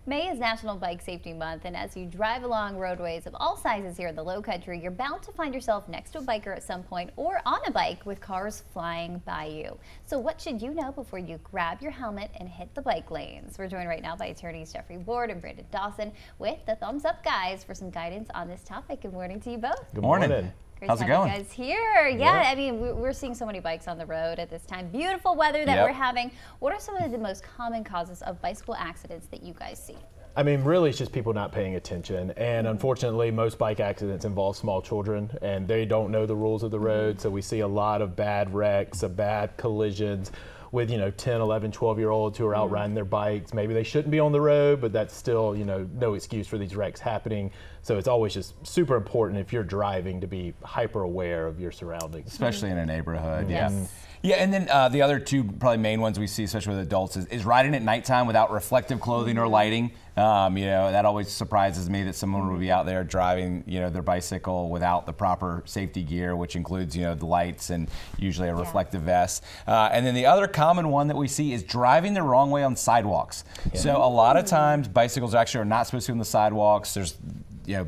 May is National Bike Safety Month, and as you drive along roadways of all sizes here in the Low Country, you're bound to find yourself next to a biker at some point or on a bike with cars flying by you. So what should you know before you grab your helmet and hit the bike lanes? We're joined right now by attorneys Jeffrey Ward and Brandon Dawson with the Thumbs Up Guys for some guidance on this topic. Good morning to you both. Good morning. Great How's to it have going? you guys here. Yeah, I mean, we're seeing so many bikes on the road at this time. Beautiful weather that we're having. What are some of the most common causes of bicycle accidents that you guys see? I mean, really, it's just people not paying attention. And unfortunately, most bike accidents involve small children, and they don't know the rules of the road. So we see a lot of bad wrecks, bad collisions with, 10, 11, 12-year-olds who are out riding their bikes. Maybe they shouldn't be on the road, but that's still, no excuse for these wrecks happening. So it's always just super important if you're driving to be hyper aware of your surroundings. Especially in a neighborhood. Yes. Yeah, and then the other two probably main ones we see, especially with adults, is riding at nighttime without reflective clothing or lighting. That always surprises me that someone would be out there driving, their bicycle without the proper safety gear, which includes, the lights and usually a reflective vest. And then the other common one that we see is driving the wrong way on sidewalks. Yeah. So a lot of times bicycles actually are not supposed to be on the sidewalks. There's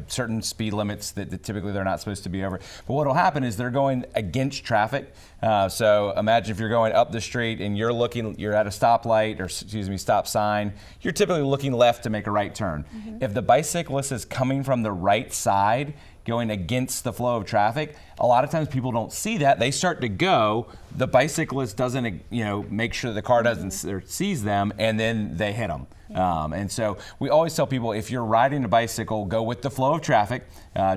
certain speed limits that typically they're not supposed to be over. But what will happen is they're going against traffic. So imagine if you're going up the street and you're at a stoplight, or stop sign, you're typically looking left to make a right turn. If the bicyclist is coming from the right side, going against the flow of traffic, a lot of times people don't see that. They start to go, the bicyclist doesn't, make sure the car doesn't or sees them, and then they hit them. And so we always tell people, if you're riding a bicycle, go with the flow of traffic.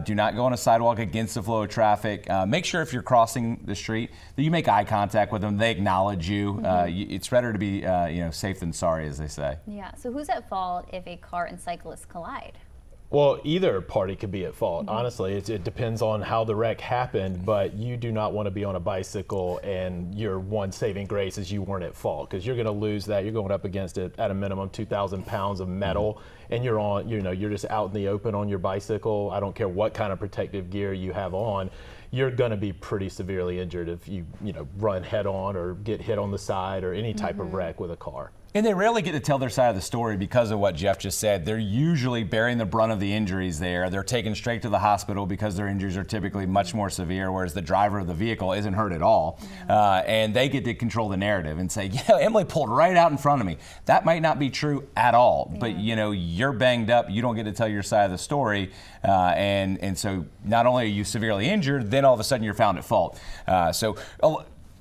Do not go on a sidewalk against the flow of traffic. Make sure if you're crossing the street that you make eye contact with them, they acknowledge you. It's better to be safe than sorry, as they say. Yeah, so who's at fault if a car and cyclist collide? Well, either party could be at fault. Honestly, it depends on how the wreck happened, but you do not want to be on a bicycle and your one saving grace is you weren't at fault, because you're going to lose that. You're going up against it at a minimum 2,000 pounds of metal, and you're on, you're just out in the open on your bicycle. I don't care what kind of protective gear you have on. You're going to be pretty severely injured if you, run head on or get hit on the side or any type of wreck with a car. And they rarely get to tell their side of the story because of what Jeff just said. They're usually bearing the brunt of the injuries there. They're taken straight to the hospital because their injuries are typically much more severe, whereas the driver of the vehicle isn't hurt at all. And they get to control the narrative and say, Emily pulled right out in front of me. That might not be true at all, but you're banged up. You don't get to tell your side of the story. And so not only are you severely injured, then all of a sudden you're found at fault.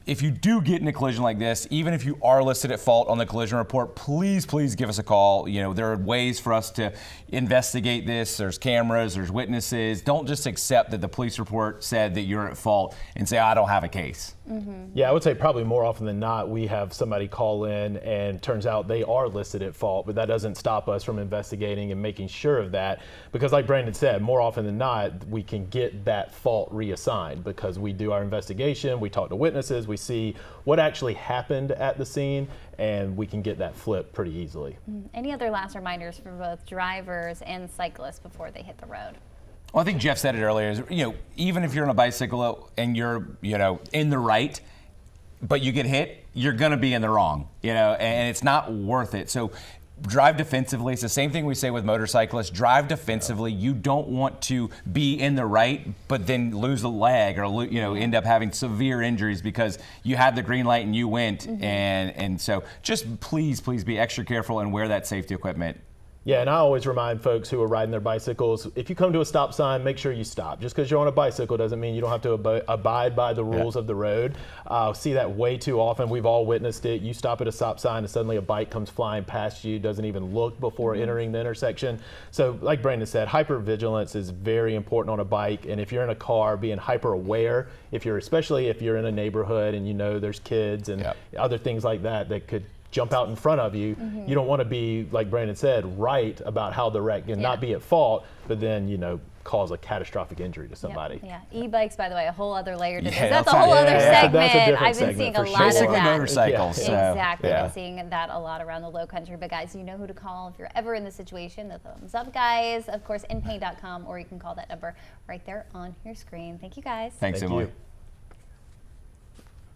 If you do get in a collision like this, even if you are listed at fault on the collision report, please give us a call. There are ways for us to investigate this. There's cameras, there's witnesses. Don't just accept that the police report said that you're at fault and say, I don't have a case. Yeah, I would say probably more often than not, we have somebody call in and turns out they are listed at fault, but that doesn't stop us from investigating and making sure of that. Because like Brandon said, more often than not, we can get that fault reassigned because we do our investigation, we talk to witnesses, we see what actually happened at the scene, and we can get that flipped pretty easily. Any other last reminders for both drivers and cyclists before they hit the road? Well, I think Jeff said it earlier, even if you're on a bicycle and you're, in the right, but you get hit, you're going to be in the wrong, and it's not worth it. So drive defensively. It's the same thing we say with motorcyclists. Drive defensively. You don't want to be in the right, but then lose a leg or, end up having severe injuries because you had the green light and you went. And so just please be extra careful and wear that safety equipment. Yeah, and I always remind folks who are riding their bicycles, if you come to a stop sign, make sure you stop. Just because you're on a bicycle doesn't mean you don't have to abide by the rules of the road. See that way too often. We've all witnessed it. You stop at a stop sign and suddenly a bike comes flying past you, doesn't even look before entering the intersection. So like Brandon said, hypervigilance is very important on a bike. And if you're in a car, being hyper aware, especially if you're in a neighborhood and there's kids and other things like that could jump out in front of you. You don't want to be, like Brandon said, right about how the wreck and not be at fault, but then, cause a catastrophic injury to somebody. Yeah, e-bikes, by the way, a whole other layer to this. Yeah, that's a whole other segment. That's a different I've been segment seeing a for lot sure. of Basically that. motorcycles. So, exactly. I'm seeing that a lot around the Low Country. But guys, you know who to call if you're ever in the situation. The Thumbs Up Guys, of course, npaint.com, or you can call that number right there on your screen. Thank you, guys. Thanks, Emily. Thank you.